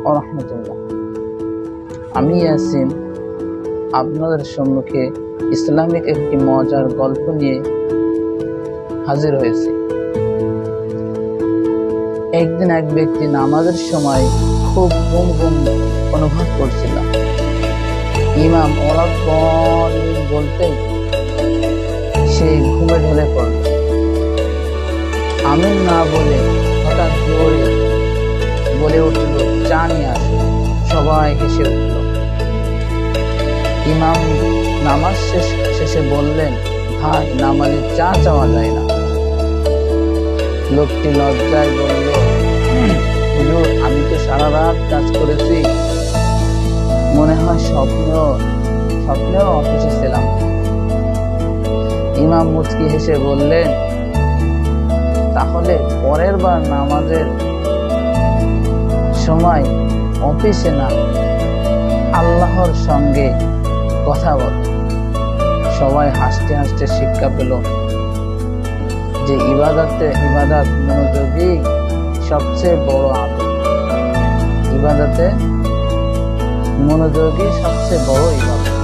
ওয়া রাহমাতুল্লাহ। আমি ইয়াসিন আপনাদের সম্মুখে ইসলামিক একটি মজার গল্প নিয়ে হাজির হয়েছি। একদিন এক ব্যক্তি নামাজের সময় খুব ঘুম ঘুম অনুভব করছিল। ইমাম ওয়ালা দাল্লিন বলতে সে ঘুমে ঢলে পড়ল। আমিন না বলে হঠাৎ জোরে বলে উঠল, চা নিয়ে আসো। সবাই হেসে উঠল। ইমাম নামাজ শেষে বললেন, ভাই, নামাজে চা চাওয়া যায় না। লোকটি লজ্জায় বলল, হুজুর, আমি তো সারা রাত কাজ করেছি, মনে হয় স্বপ্নেও অফিসে ছিলাম। ইমাম মুচকি হেসে বললেন, তাহলে পরের বার নামাজের সময় অফিসে না, আল্লাহর সঙ্গে কথা বল। সবাই হাসতে হাসতে শিক্ষা পেল যে ইবাদত মনোযোগী সবচেয়ে বড় আদব। ইবাদতে মনোযোগী সবচেয়ে বড় ইবাদত।